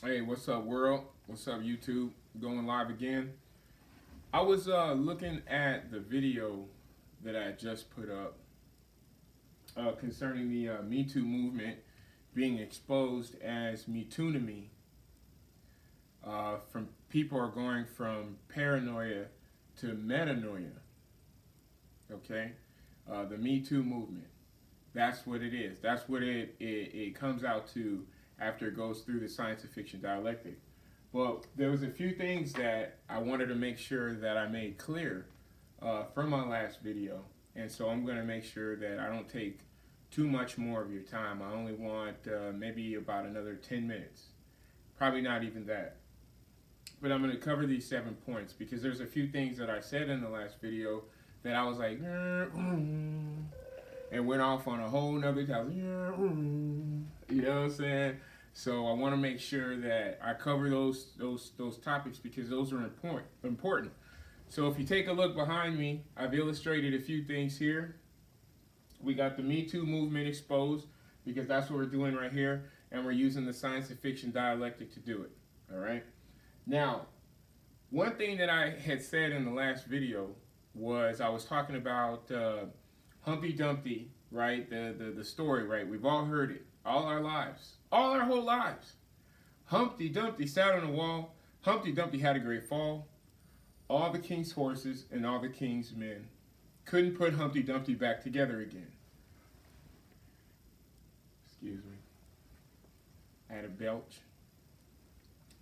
Hey, what's up, world? What's up, YouTube? Going live again. I was looking at the video that I just put up concerning the Me Too movement being exposed as Metonymy. From people are going from paranoia to metanoia. Okay, the Me Too movement. That's what it is. That's what it comes out to after it goes through the science of fiction dialectic. Well, there was a few things that I wanted to make sure that I made clear from my last video, and so I'm going to make sure that I don't take too much more of your time. I only want maybe about another 10 minutes, probably not even that. But I'm going to cover these 7 points because there's a few things that I said in the last video that I was like, and went off on a whole nother topic. You know what I'm saying? So I want to make sure that I cover those topics because those are important. So if you take a look behind me, I've illustrated a few things here. We got the Me Too movement exposed because that's what we're doing right here, and we're using the science of fiction dialectic to do it. All right. Now, one thing that I had said in the last video was I was talking about Humpty Dumpty, right? The story, right? We've all heard it all our lives, all our whole lives. Humpty Dumpty sat on a wall. Humpty Dumpty had a great fall. All the king's horses and all the king's men couldn't put Humpty Dumpty back together again. Excuse me. I had a belch.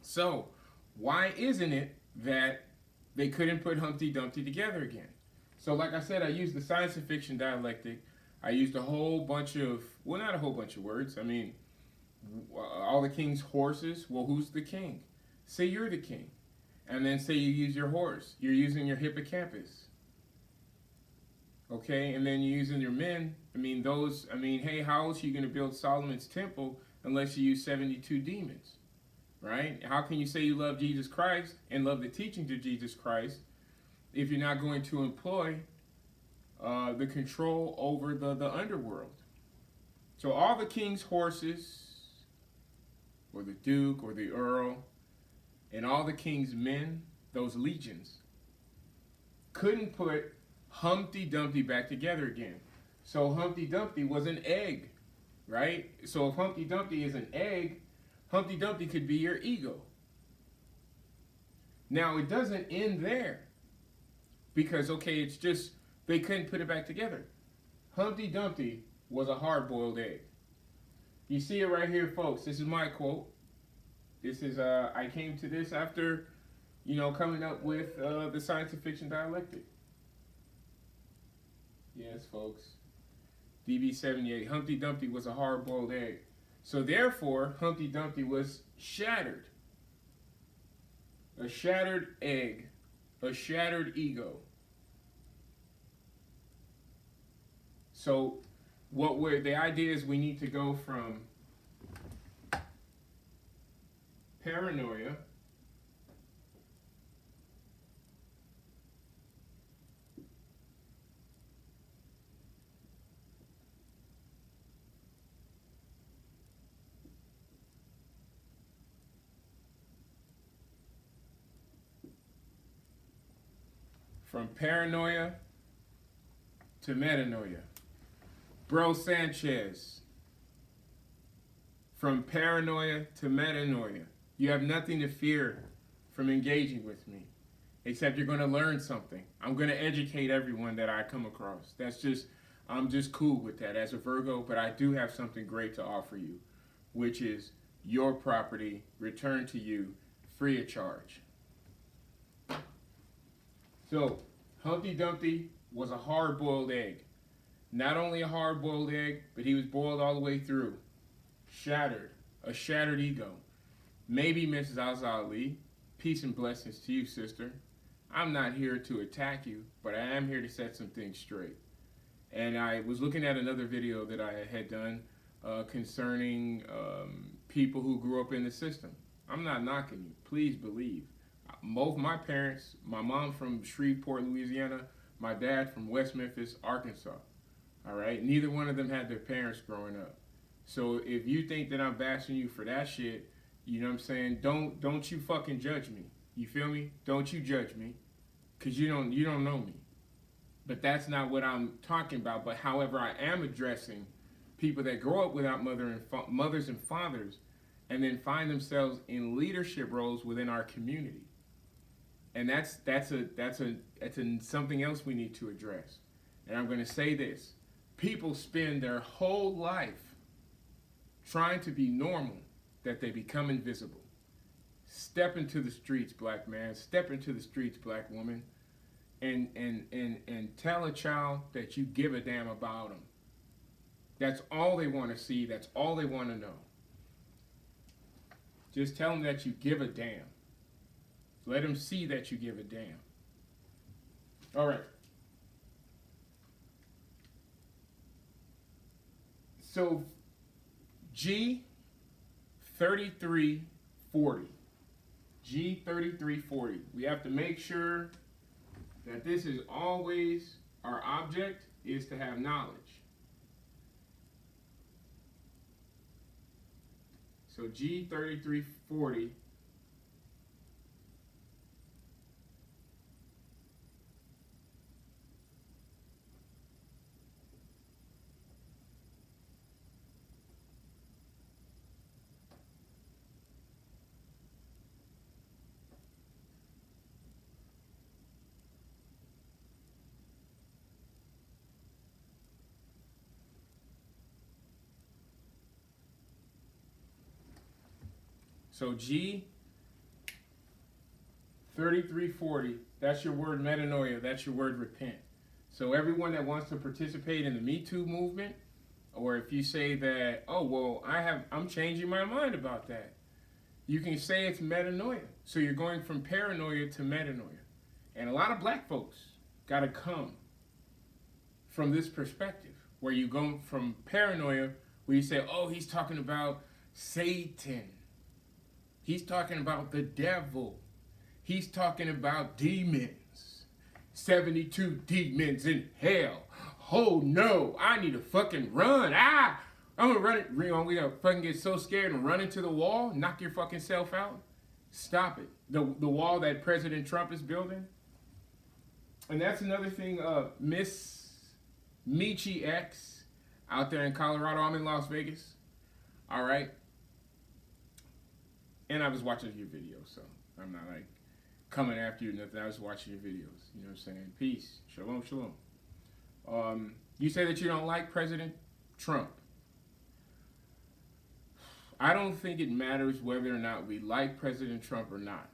So, why isn't it that they couldn't put Humpty Dumpty together again? So like I said, I used the science of fiction dialectic. I used a whole bunch of, well, not a whole bunch of words. I mean, all the king's horses. Well, who's the king? Say you're the king. And then say you use your horse. You're using your hippocampus. Okay, and then you're using your men. Hey, how else are you going to build Solomon's temple unless you use 72 demons? Right? How can you say you love Jesus Christ and love the teachings of Jesus Christ if you're not going to employ the control over the underworld? So all the king's horses, or the duke, or the earl, and all the king's men, those legions, couldn't put Humpty Dumpty back together again. So Humpty Dumpty was an egg, right? So if Humpty Dumpty is an egg, Humpty Dumpty could be your ego. Now, it doesn't end there. Because, okay, it's just, they couldn't put it back together. Humpty Dumpty was a hard-boiled egg. You see it right here, folks. This is my quote. This is, I came to this after, coming up with the science of fiction dialectic. Yes, folks. DB78, Humpty Dumpty was a hard-boiled egg. So therefore, Humpty Dumpty was shattered. A shattered egg. A shattered ego. So the idea is we need to go from paranoia to metanoia. Bro Sanchez, from paranoia to metanoia. You have nothing to fear from engaging with me, except you're going to learn something. I'm going to educate everyone that I come across. I'm just cool with that as a Virgo, but I do have something great to offer you, which is your property returned to you free of charge. So, Humpty Dumpty was a hard-boiled egg. Not only a hard-boiled egg, but he was boiled all the way through. Shattered. A shattered ego. Maybe Mrs. Azali, peace and blessings to you, sister. I'm not here to attack you, but I am here to set some things straight. And I was looking at another video that I had done concerning people who grew up in the system. I'm not knocking you. Please believe. Both my parents, my mom from Shreveport, Louisiana, my dad from West Memphis, Arkansas. All right? Neither one of them had their parents growing up. So if you think that I'm bashing you for that shit, You know what I'm saying? Don't you fucking judge me. You feel me? Don't you judge me, cause you don't know me. But that's not what I'm talking about. But however, I am addressing people that grow up without mothers and fathers, and then find themselves in leadership roles within our community. And that's something else we need to address. And I'm going to say this: people spend their whole life trying to be normal, that they become invisible. Step into the streets, black man. Step into the streets, black woman, and tell a child that you give a damn about them. That's all they want to see. That's all they want to know. Just tell them that you give a damn. Let them see that you give a damn. All right. So G3340. G3340. We have to make sure that this is always, our object is to have knowledge. So G3340. So G3340, that's your word metanoia, that's your word repent. So everyone that wants to participate in the Me Too movement, or if you say that, oh, well, I'm changing my mind about that, you can say it's metanoia. So you're going from paranoia to metanoia. And a lot of black folks got to come from this perspective, where you go from paranoia, where you say, oh, he's talking about Satan. He's talking about the devil. He's talking about demons. 72 demons in hell. Oh no, I need to fucking run. I'm gonna run it. We gonna fucking get so scared and run into the wall, knock your fucking self out. Stop it. The wall that President Trump is building. And that's another thing, Miss Michi X out there in Colorado. I'm in Las Vegas. All right. And I was watching your videos, so I'm not like coming after you or nothing. I was watching your videos. You know what I'm saying? Peace. Shalom, shalom. You say that you don't like President Trump. I don't think it matters whether or not we like President Trump or not.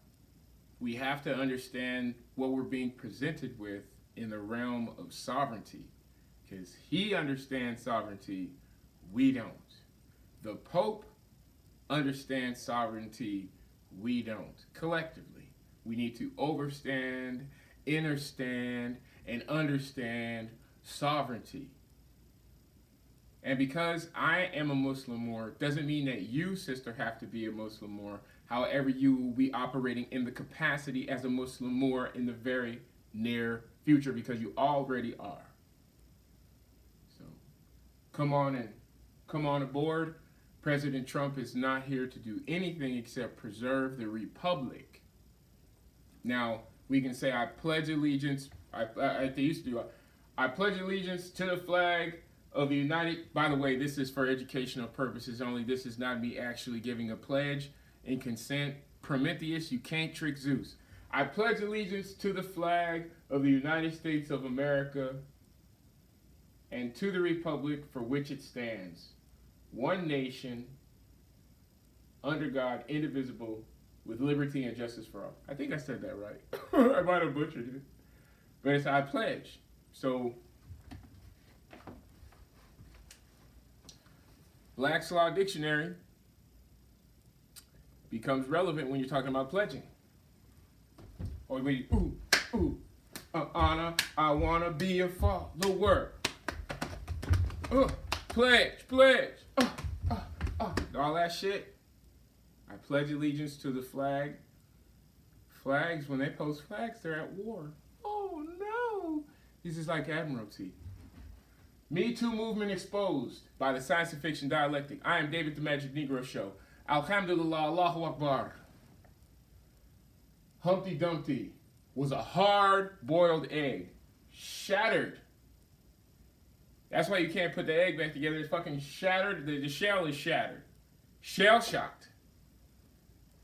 We have to understand what we're being presented with in the realm of sovereignty, because he understands sovereignty, we don't. The Pope understands sovereignty, we don't. Collectively, we need to understand, and understand sovereignty. And because I am a Muslim more, doesn't mean that you, sister, have to be a Muslim more. However, you will be operating in the capacity as a Muslim more in the very near future, because you already are. So, come on aboard. President Trump is not here to do anything except preserve the republic. Now, we can say, I pledge allegiance. I pledge allegiance to the flag of the United. By the way, this is for educational purposes only. This is not me actually giving a pledge in consent. Prometheus, you can't trick Zeus. I pledge allegiance to the flag of the United States of America and to the republic for which it stands, one nation, under God, indivisible, with liberty and justice for all. I think I said that right. I might have butchered it. But it's I pledge. So, Black's Law Dictionary becomes relevant when you're talking about pledging. Or when you, honor, I wanna be a follower. Pledge. All that shit. I pledge allegiance to the flag. Flags, when they post flags, they're at war. Oh no! This is like Admiralty. Me Too movement exposed by the science and fiction dialectic. I am David the Magic Negro Show. Alhamdulillah, Allahu Akbar. Humpty Dumpty was a hard-boiled egg. Shattered. That's why you can't put the egg back together. It's fucking shattered. The shell is shattered. Shell-shocked.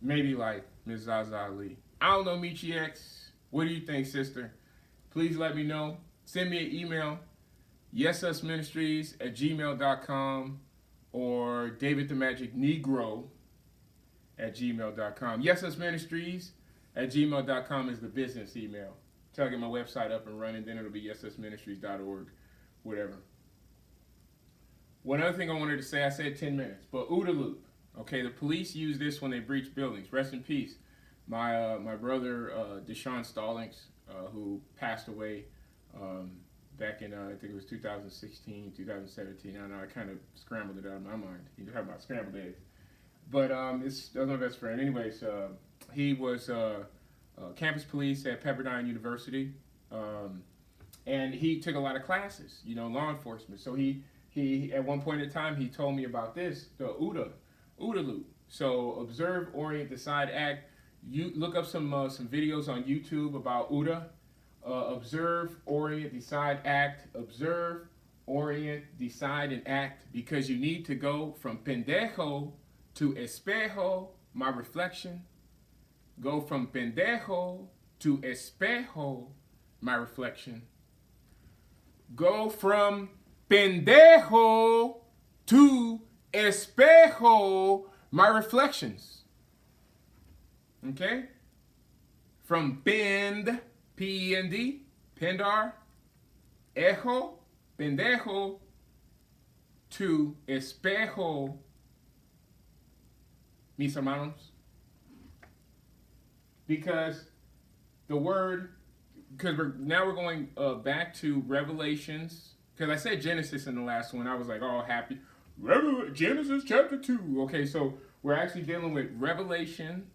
Maybe like Ms. Zaza Ali. I don't know, Michi X. What do you think, sister? Please let me know. Send me an email. yesusministries@gmail.com or davidthemagicnegro@gmail.com. yesusministries@gmail.com is the business email. Till I get my website up and running, then it'll be yesusministries.org, whatever. One other thing I wanted to say, I said 10 minutes, but OODA loop. Okay, the police use this when they breach buildings. Rest in peace. My brother, Deshaun Stallings, who passed away back in, I think it was 2016, 2017. I don't know, I kind of scrambled it out of my mind. You talking about scrambled eggs. But that was my best friend. Anyways, he was campus police at Pepperdine University. And he took a lot of classes, law enforcement. So he at one point in time, he told me about this, the OODA loop. So observe, orient, decide, act. You look up some videos on YouTube about OODA. Observe, orient, decide, act. Observe, orient, decide, and act. Because you need to go from pendejo to espejo, my reflection. Go from pendejo to espejo, my reflection. Go from pendejo to espejo, my reflections. Okay? From pend, P-E-N-D, pendar, ejo, pendejo, to espejo, mis hermanos. Because the word, because we're going back to Revelations. Because I said Genesis in the last one. I was like, oh, happy. Genesis chapter 2. Okay, so we're actually dealing with Revelation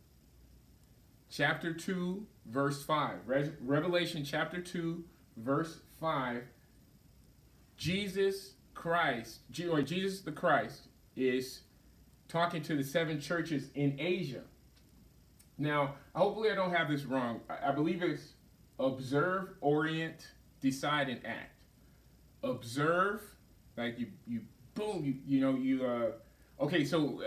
chapter 2, verse 5. Revelation chapter 2, verse 5. Jesus the Christ is talking to the 7 churches in Asia. Now, hopefully I don't have this wrong. I believe it's observe, orient, decide, and act. Observe, like you boom, okay, so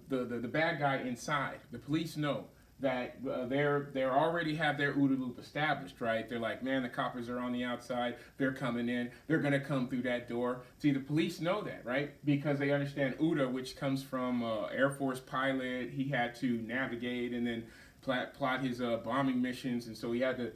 the bad guy inside, the police know that they already have their OODA loop established, right? They're like, man, the coppers are on the outside, they're coming in, they're gonna come through that door. See, the police know that, right? Because they understand OODA, which comes from Air Force pilot. He had to navigate and then plot his bombing missions, and so he had to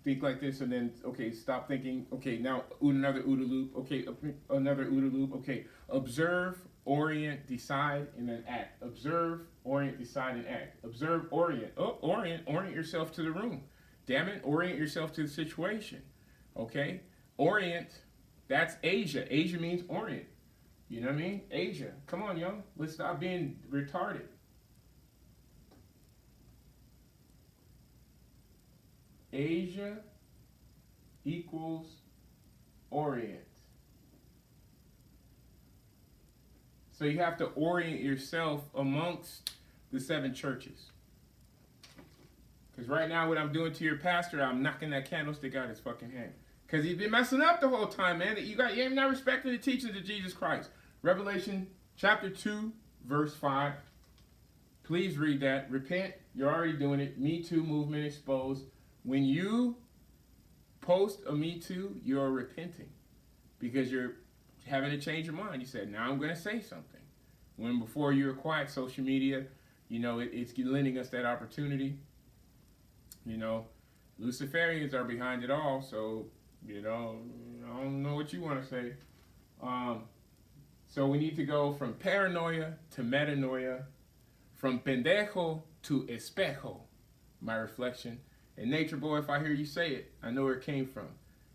think like this, and then, okay, stop thinking, okay, now another OODA loop, okay, another OODA loop, okay, observe, orient, decide, and then act. Observe, orient, decide, and act. Observe, orient. Oh, orient yourself to the room. Damn it, orient yourself to the situation, okay? Orient, that's Asia. Asia means orient. You know what I mean? Asia. Come on, y'all. Let's stop being retarded. Asia equals Orient. So you have to orient yourself amongst the 7 churches. Because right now what I'm doing to your pastor, I'm knocking that candlestick out his fucking hand. Because he's been messing up the whole time, man. You ain't not respecting the teachings of Jesus Christ. Revelation chapter 2, verse 5. Please read that. Repent. You're already doing it. Me Too movement exposed. When you post a Me Too, you're repenting because you're having to change your mind. You said, now I'm going to say something. When before you were quiet, social media, it's lending us that opportunity. Luciferians are behind it all, so, I don't know what you want to say. So we need to go from paranoia to metanoia, from pendejo to espejo, my reflection. And Nature Boy, if I hear you say it, I know where it came from.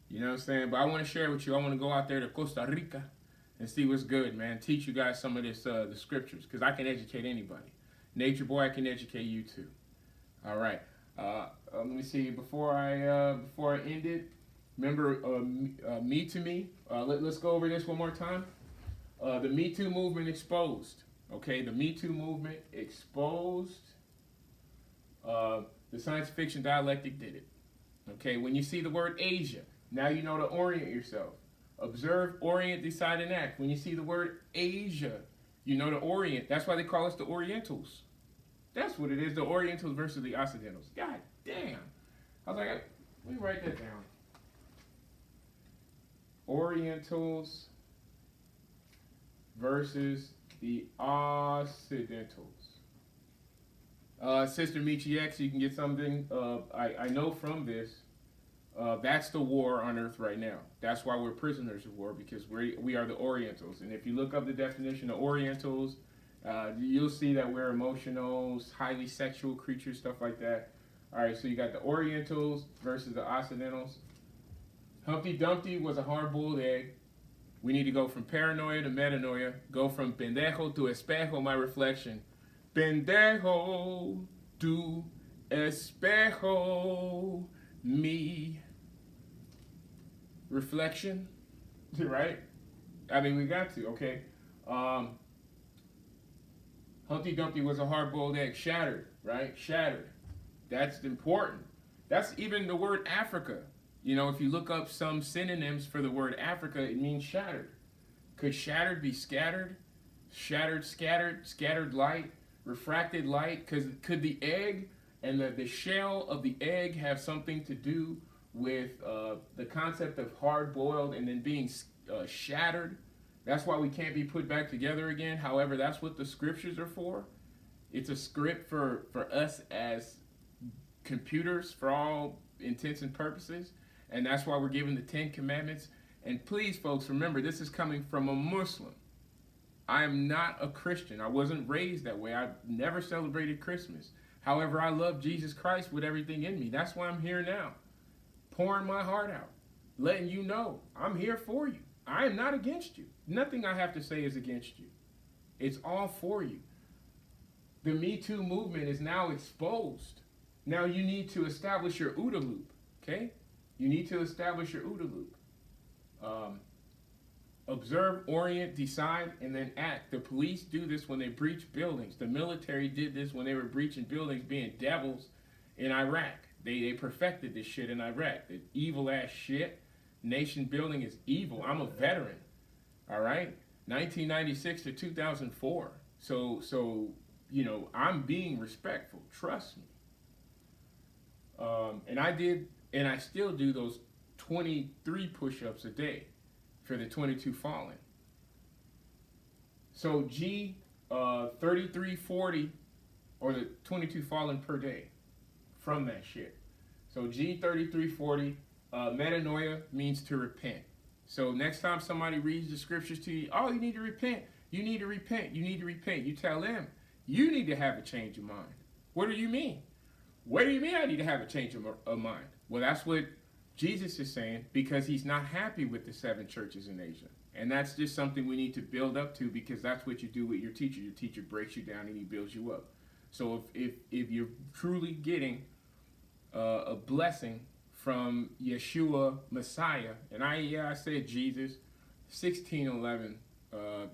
You know what I'm saying? But I want to share with you. I want to go out there to Costa Rica and see what's good, man. Teach you guys some of this, the scriptures, because I can educate anybody. Nature Boy, I can educate you too. All right. Let me see. Before I end it, remember Me to Me. Let's go over this one more time. The Me Too movement exposed. Okay, the Me Too movement exposed the science fiction dialectic did it. Okay, when you see the word Asia, now you know to orient yourself. Observe, orient, decide, and act. When you see the word Asia, you know to orient. That's why they call us the Orientals. That's what it is, the Orientals versus the Occidentals. God damn. I was like, let me write that down. Orientals versus the Occidentals. Sister Michi X, you can get something. I know from this, that's the war on earth right now. That's why we're prisoners of war, because we are the Orientals. And if you look up the definition of Orientals, you'll see that we're emotional, highly sexual creatures, stuff like that. All right, so you got the Orientals versus the Occidentals. Humpty Dumpty was a hard-boiled egg. We need to go from paranoia to metanoia. Go from pendejo to espejo, my reflection. Pendejo tu espejo, me. Reflection, right? I mean, we got to, okay? Humpty Dumpty was a hard-boiled egg, shattered, right? Shattered. That's important. That's even the word Africa. You know, if you look up some synonyms for the word Africa, it means shattered. Could shattered be scattered? Shattered, scattered, scattered light, refracted light? Could the egg and the shell of the egg have something to do with the concept of hard-boiled and then being shattered? That's why we can't be put back together again. However, that's what the scriptures are for. It's a script for us as computers for all intents and purposes. And that's why we're given the 10 Commandments. And please, folks, remember, this is coming from a Muslim. I am not a Christian. I wasn't raised that way. I never celebrated Christmas. However, I love Jesus Christ with everything in me. That's why I'm here now, pouring my heart out, letting you know I'm here for you. I am not against you. Nothing I have to say is against you. It's all for you. The Me Too movement is now exposed. Now you need to establish your OODA loop, okay? You need to establish your OODA loop. Observe, orient, decide, and then act. The police do this when they breach buildings. The military did this when they were breaching buildings, being devils in Iraq. They perfected this shit in Iraq. The evil ass shit. Nation building is evil. I'm a veteran. All right? 1996 to 2004. So you know, I'm being respectful. Trust me. And I did, and I still do those 23 push-ups a day for the 22 fallen. So G3340, or the 22 fallen per day from that shit. So G3340, metanoia means to repent. So next time somebody reads the scriptures to you, oh, you need to repent. You need to repent. You need to repent. You tell them, you need to have a change of mind. What do you mean? What do you mean I need to have a change of mind? Well, that's what Jesus is saying, because he's not happy with the 7 churches in Asia. And that's just something we need to build up to, because that's what you do with your teacher. Your teacher breaks you down and he builds you up. So if you're truly getting a blessing from Yeshua Messiah, and I said Jesus, 1611,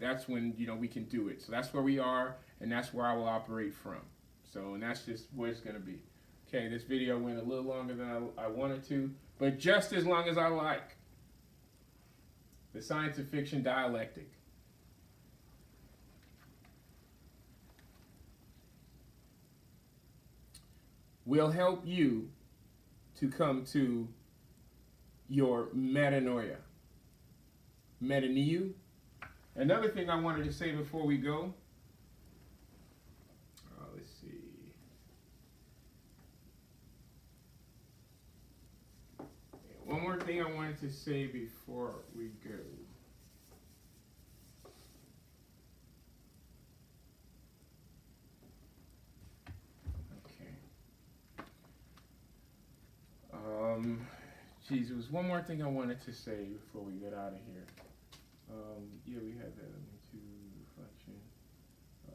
that's when, you know, we can do it. So that's where we are, and that's where I will operate from. So, and that's just where it's going to be. Okay, this video went a little longer than I wanted to, but just as long as I like. The science of fiction dialectic. Will help you to come to your metanoia. Metanoia. Another thing I wanted to say before we go. Let's see. One more thing I wanted to say before we go. Geez, there was one more thing I wanted to say before we get out of here. Yeah, we had that into reflection.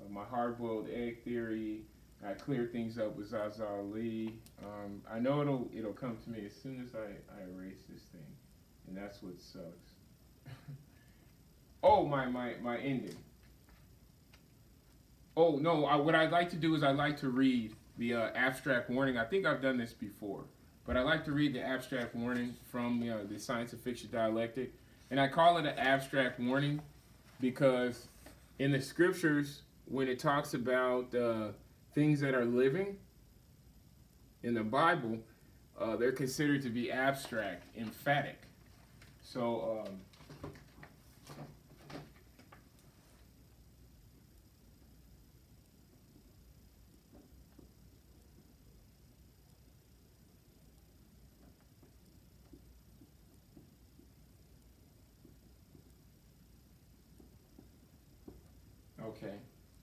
My hard-boiled egg theory. I cleared things up with Zaza Ali. I know it'll come to me as soon as I erase this thing, and that's what sucks. Oh, my ending. Oh no, what I'd like to do is I'd like to read the abstract warning. I think I've done this before, but I like to read the abstract warning from the Science of Fiction Dialectic, and I call it an abstract warning because in the scriptures, when it talks about things that are living in the Bible, they're considered to be abstract, emphatic. So. Okay.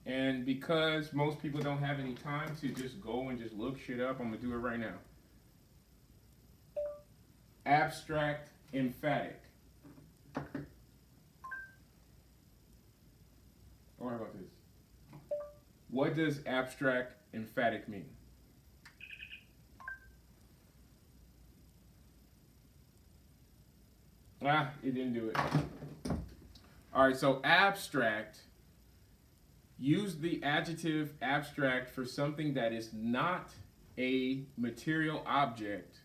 And because most people don't have any time to just go and just look shit up, I'm going to do it right now. Abstract, emphatic. Or how about this? What does abstract, emphatic mean? It didn't do it. All right, so abstract. Use the adjective abstract for something that is not a material object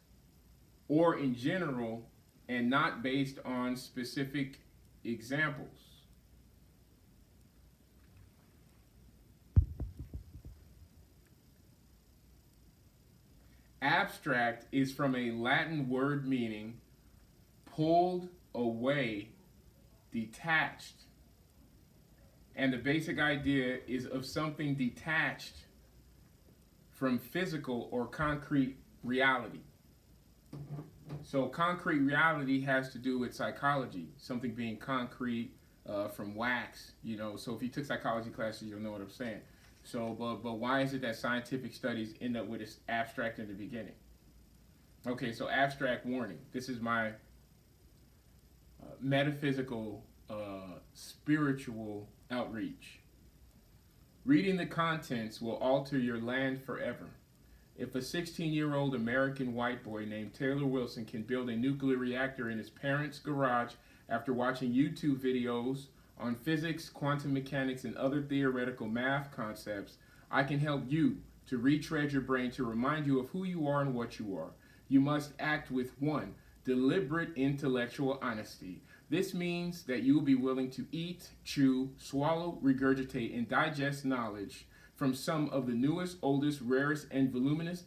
or in general and not based on specific examples. Abstract is from a Latin word meaning pulled away, detached. And the basic idea is of something detached from physical or concrete reality. So concrete reality has to do with psychology, something being concrete from wax, So if you took psychology classes, you'll know what I'm saying. So, but why is it that scientific studies end up with this abstract in the beginning? Okay, so abstract warning. This is my metaphysical, spiritual outreach. Reading the contents will alter your land forever. If a 16-year-old American white boy named Taylor Wilson can build a nuclear reactor in his parents' garage after watching YouTube videos on physics, quantum mechanics, and other theoretical math concepts, I can help you to retread your brain to remind you of who you are and what you are. You must act with 1, deliberate intellectual honesty. This means that you will be willing to eat, chew, swallow, regurgitate, and digest knowledge from some of the newest, oldest, rarest, and voluminous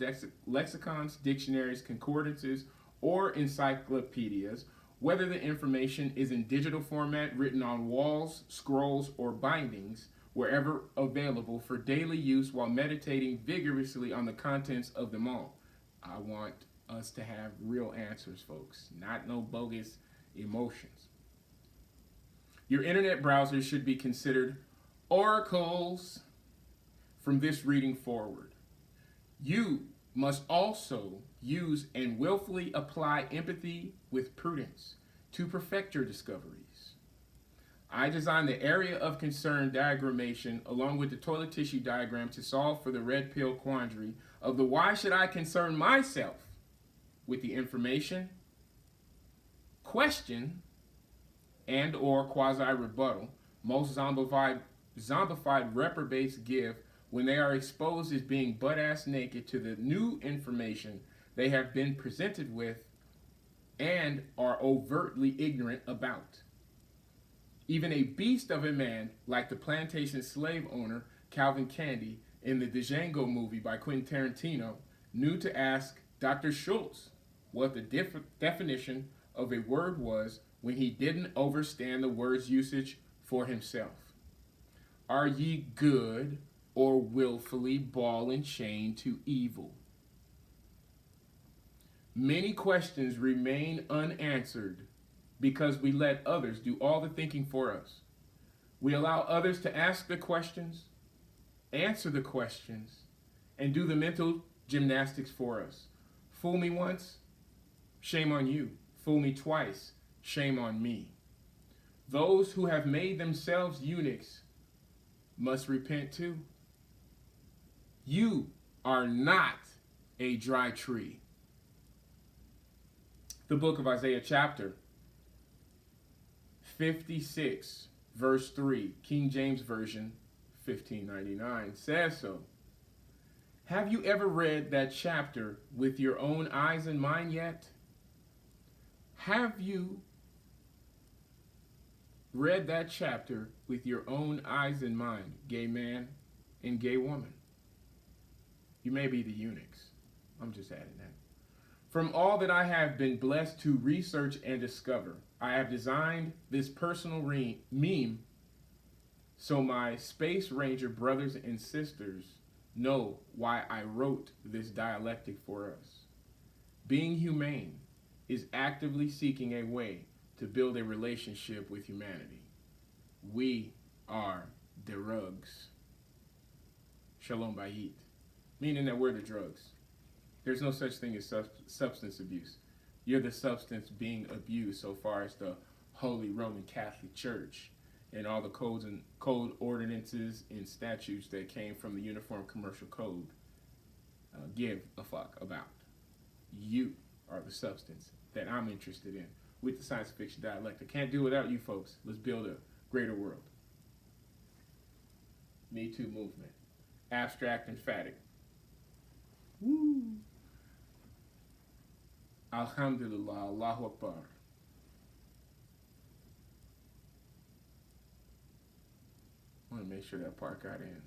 lexicons, dictionaries, concordances, or encyclopedias, whether the information is in digital format, written on walls, scrolls, or bindings, wherever available for daily use while meditating vigorously on the contents of them all. I want us to have real answers, folks, not no bogus emotions. Your internet browser should be considered oracles from this reading forward. You must also use and willfully apply empathy with prudence to perfect your discoveries. I designed the area of concern diagrammation along with the toilet tissue diagram to solve for the red pill quandary of the why should I concern myself with the information, question, and or quasi-rebuttal most zombified reprobates give when they are exposed as being butt-ass naked to the new information they have been presented with and are overtly ignorant about. Even a beast of a man, like the plantation slave owner Calvin Candy in the Django movie by Quentin Tarantino, knew to ask Dr. Schultz what the definition of a word was when he didn't understand the word's usage for himself. Are ye good or willfully ball and chain to evil? Many questions remain unanswered because we let others do all the thinking for us. We allow others to ask the questions, answer the questions, and do the mental gymnastics for us. Fool me once, shame on you. Fool me twice, shame on me. Those who have made themselves eunuchs must repent too. You are not a dry tree. The book of Isaiah chapter 56, verse 3, King James Version, 1599 says so. Have you ever read that chapter with your own eyes and mind yet? Have you read that chapter with your own eyes and mind, gay man and gay woman? You may be the eunuchs. I'm just adding that. From all that I have been blessed to research and discover, I have designed this personal meme so my Space Ranger brothers and sisters know why I wrote this dialectic for us. Being humane is actively seeking a way to build a relationship with humanity. We are the rugs. Shalom bayit. Meaning that we're the drugs. There's no such thing as substance abuse. You're the substance being abused so far as the Holy Roman Catholic Church and all the codes and code ordinances and statutes that came from the Uniform Commercial Code give a fuck about. You are the substance that I'm interested in with the science fiction dialectic. Can't do without you folks. Let's build a greater world. Me Too movement. Abstract, emphatic. Woo. Alhamdulillah, Allahu Akbar. I want to make sure that part got in.